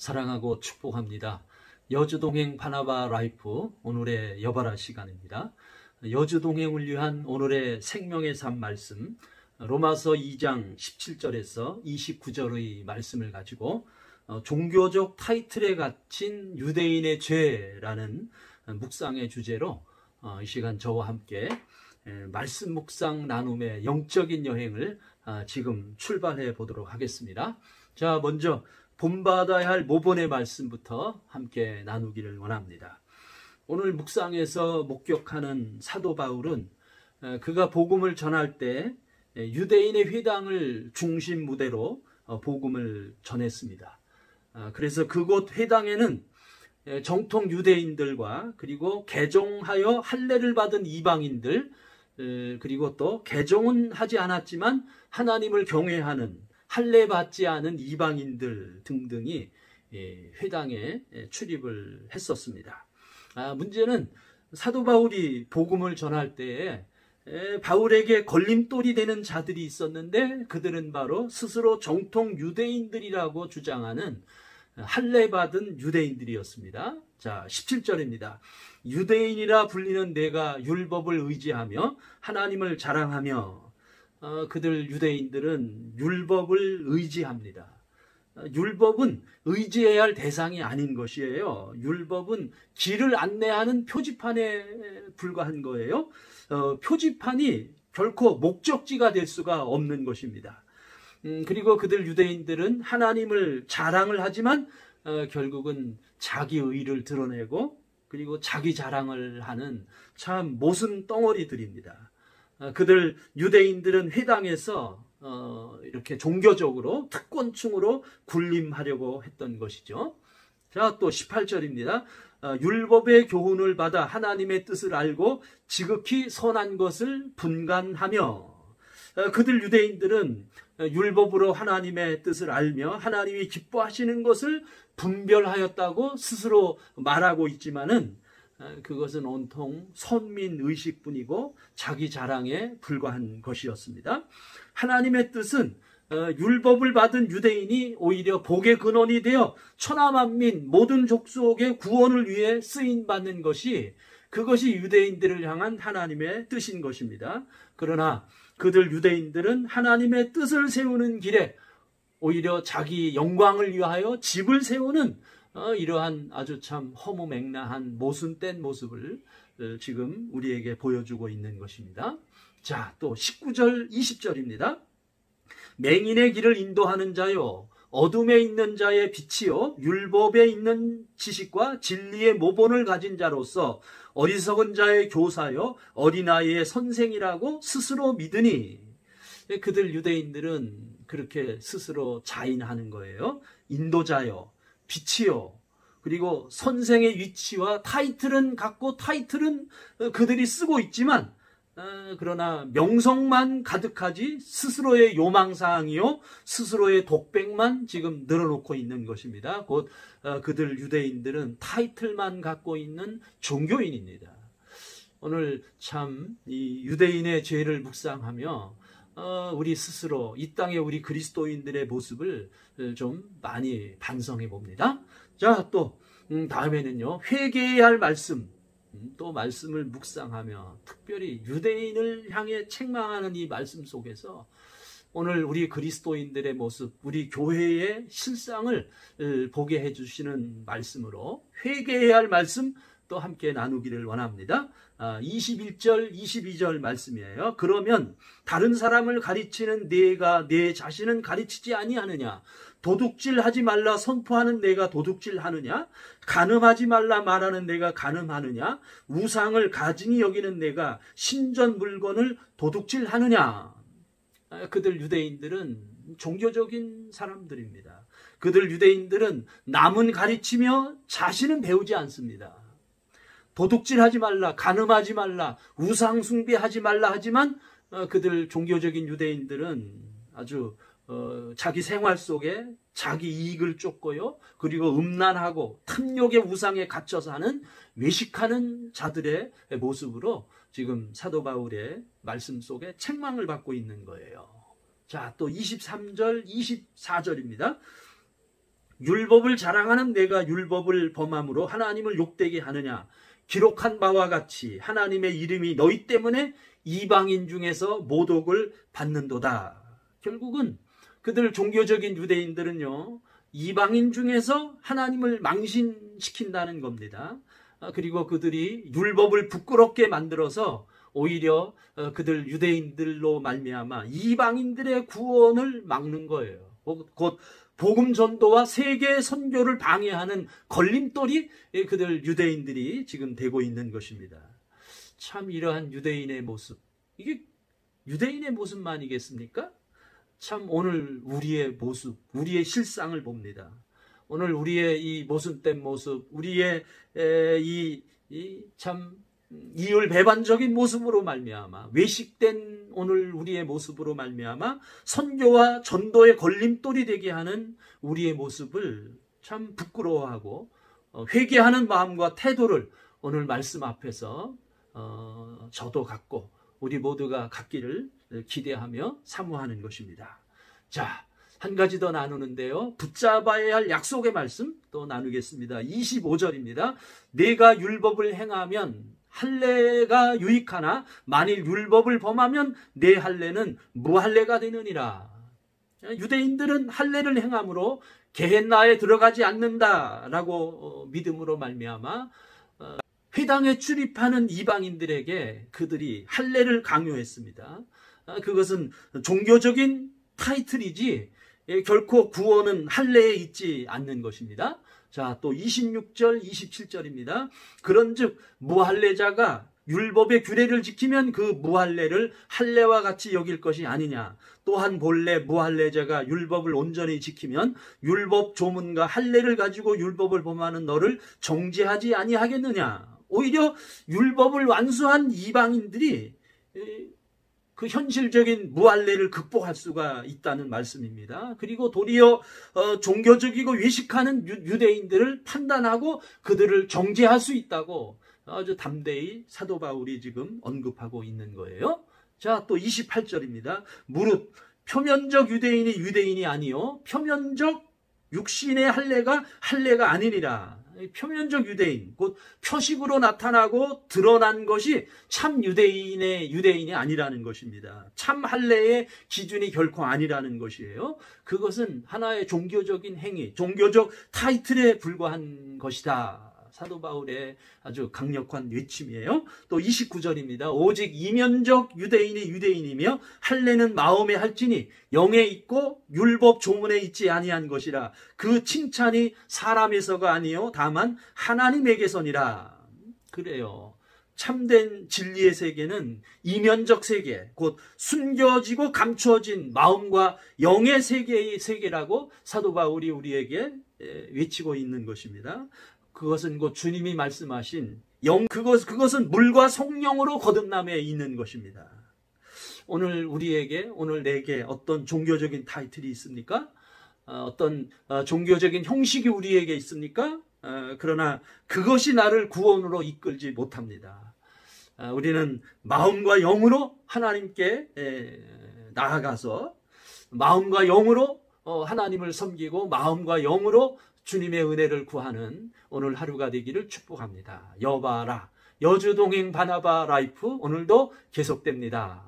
사랑하고 축복합니다. 여주동행 바나바 라이프 오늘의 여바라 시간입니다. 여주동행을 위한 오늘의 생명의 삶 말씀 로마서 2장 17절에서 29절의 말씀을 가지고 종교적 타이틀에 갇힌 유대인의 죄라는 묵상의 주제로 이 시간 저와 함께 말씀 묵상 나눔의 영적인 여행을 지금 출발해 보도록 하겠습니다. 자, 먼저 본받아야 할 모본의 말씀부터 함께 나누기를 원합니다. 오늘 묵상에서 목격하는 사도 바울은 그가 복음을 전할 때 유대인의 회당을 중심 무대로 복음을 전했습니다. 그래서 그곳 회당에는 정통 유대인들과 그리고 개종하여 할례를 받은 이방인들 그리고 또 개종은 하지 않았지만 하나님을 경외하는 할례 받지 않은 이방인들 등등이 회당에 출입을 했었습니다. 문제는 사도 바울이 복음을 전할 때에 바울에게 걸림돌이 되는 자들이 있었는데 그들은 바로 스스로 정통 유대인들이라고 주장하는 할례 받은 유대인들이었습니다. 자, 17절입니다. 유대인이라 불리는 내가 율법을 의지하며 하나님을 자랑하며 그들 유대인들은 율법을 의지합니다. 율법은 의지해야 할 대상이 아닌 것이에요. 율법은 길을 안내하는 표지판에 불과한 거예요. 표지판이 결코 목적지가 될 수가 없는 것입니다. 그리고 그들 유대인들은 하나님을 자랑을 하지만 결국은 자기 의를 드러내고 그리고 자기 자랑을 하는 참 모순 덩어리들입니다. 그들 유대인들은 회당에서 이렇게 종교적으로 특권층으로 군림하려고 했던 것이죠. 자, 또 18절입니다. 율법의 교훈을 받아 하나님의 뜻을 알고 지극히 선한 것을 분간하며 그들 유대인들은 율법으로 하나님의 뜻을 알며 하나님이 기뻐하시는 것을 분별하였다고 스스로 말하고 있지만은 그것은 온통 선민의식뿐이고 자기 자랑에 불과한 것이었습니다. 하나님의 뜻은 율법을 받은 유대인이 오히려 복의 근원이 되어 천하만민 모든 족속의 구원을 위해 쓰임받는 것이 그것이 유대인들을 향한 하나님의 뜻인 것입니다. 그러나 그들 유대인들은 하나님의 뜻을 세우는 길에 오히려 자기 영광을 위하여 집을 세우는 이러한 아주 참 허무맹랑한 모순된 모습을 지금 우리에게 보여주고 있는 것입니다. 자, 또 19절 20절입니다. 맹인의 길을 인도하는 자요 어둠에 있는 자의 빛이요 율법에 있는 지식과 진리의 모본을 가진 자로서 어리석은 자의 교사요 어린아이의 선생이라고 스스로 믿으니 그들 유대인들은 그렇게 스스로 자인하는 거예요. 인도자요 빛이요 그리고 선생의 위치와 타이틀은 갖고 타이틀은 그들이 쓰고 있지만 그러나 명성만 가득하지 스스로의 요망사항이요 스스로의 독백만 지금 늘어놓고 있는 것입니다. 곧 그들 유대인들은 타이틀만 갖고 있는 종교인입니다. 오늘 참 이 유대인의 죄를 묵상하며 우리 스스로 이 땅의 우리 그리스도인들의 모습을 좀 많이 반성해 봅니다. 자, 또 다음에는요 회개해야 할 말씀 또 말씀을 묵상하며 특별히 유대인을 향해 책망하는 이 말씀 속에서 오늘 우리 그리스도인들의 모습, 우리 교회의 실상을 보게 해주시는 말씀으로 회개해야 할 말씀 또 함께 나누기를 원합니다. 21절, 22절 말씀이에요. 그러면 다른 사람을 가르치는 내가 내 자신은 가르치지 아니하느냐? 도둑질하지 말라 선포하는 내가 도둑질하느냐? 간음하지 말라 말하는 내가 간음하느냐? 우상을 가증히 여기는 내가 신전 물건을 도둑질하느냐? 그들 유대인들은 종교적인 사람들입니다. 그들 유대인들은 남은 가르치며 자신은 배우지 않습니다. 도둑질하지 말라, 간음하지 말라, 우상 숭배하지 말라 하지만 그들 종교적인 유대인들은 아주 자기 생활 속에 자기 이익을 쫓고요. 그리고 음란하고 탐욕의 우상에 갇혀 사는 외식하는 자들의 모습으로 지금 사도 바울의 말씀 속에 책망을 받고 있는 거예요. 자, 또 23절, 24절입니다. 율법을 자랑하는 내가 율법을 범함으로 하나님을 욕되게 하느냐? 기록한 바와 같이 하나님의 이름이 너희 때문에 이방인 중에서 모독을 받는도다. 결국은 그들 종교적인 유대인들은요, 이방인 중에서 하나님을 망신시킨다는 겁니다. 그리고 그들이 율법을 부끄럽게 만들어서 오히려 그들 유대인들로 말미암아 이방인들의 구원을 막는 거예요. 곧 복음 전도와 세계 선교를 방해하는 걸림돌이 그들 유대인들이 지금 되고 있는 것입니다. 참 이러한 유대인의 모습, 이게 유대인의 모습만이겠습니까? 참 오늘 우리의 모습, 우리의 실상을 봅니다. 오늘 우리의 이 모순된 모습, 우리의 참 이율배반적인 모습으로 말미암아, 외식된 오늘 우리의 모습으로 말미암아 선교와 전도의 걸림돌이 되게 하는 우리의 모습을 참 부끄러워하고 회개하는 마음과 태도를 오늘 말씀 앞에서 저도 갖고 우리 모두가 갖기를 기대하며 사모하는 것입니다. 자, 한 가지 더 나누는데요. 붙잡아야 할 약속의 말씀 또 나누겠습니다. 25절입니다. 내가 율법을 행하면 할례가 유익하나 만일 율법을 범하면 내 할례는 무할례가 되느니라. 유대인들은 할례를 행함으로 게헨나에 들어가지 않는다라고 믿음으로 말미암아 회당에 출입하는 이방인들에게 그들이 할례를 강요했습니다. 그것은 종교적인 타이틀이지 결코 구원은 할례에 있지 않는 것입니다. 자, 또 26절, 27절입니다. 그런즉 무할례자가 율법의 규례를 지키면 그 무할례를 할례와 같이 여길 것이 아니냐. 또한 본래 무할례자가 율법을 온전히 지키면 율법 조문과 할례를 가지고 율법을 범하는 너를 정죄하지 아니하겠느냐. 오히려 율법을 완수한 이방인들이 그 현실적인 무할례를 극복할 수가 있다는 말씀입니다. 그리고 도리어 종교적이고 외식하는 유대인들을 판단하고 그들을 정죄할 수 있다고 아주 담대히 사도 바울이 지금 언급하고 있는 거예요. 자, 또 28절입니다. 무릇 표면적 유대인이 유대인이 아니요 표면적 육신의 할례가 아니니라. 표면적 유대인, 곧 표식으로 나타나고 드러난 것이 참 유대인이 아니라는 것입니다. 참 할례의 기준이 결코 아니라는 것이에요. 그것은 하나의 종교적인 행위, 종교적 타이틀에 불과한 것이다. 사도 바울의 아주 강력한 외침이에요. 또 29절입니다. 오직 이면적 유대인이 유대인이며 할례는 마음에 할지니 영에 있고 율법 조문에 있지 아니한 것이라. 그 칭찬이 사람에서가 아니요 다만 하나님에게서니라. 그래요. 참된 진리의 세계는 이면적 세계, 곧 숨겨지고 감추어진 마음과 영의 세계의 세계라고 사도 바울이 우리에게 외치고 있는 것입니다. 그것은 곧 주님이 말씀하신 그것은 물과 성령으로 거듭남에 있는 것입니다. 오늘 우리에게, 오늘 내게 어떤 종교적인 타이틀이 있습니까? 어떤 종교적인 형식이 우리에게 있습니까? 그러나 그것이 나를 구원으로 이끌지 못합니다. 우리는 마음과 영으로 하나님께 나아가서 마음과 영으로 하나님을 섬기고 마음과 영으로 주님의 은혜를 구하는 오늘 하루가 되기를 축복합니다. 여바라, 여주동행 바나바 라이프 오늘도 계속됩니다.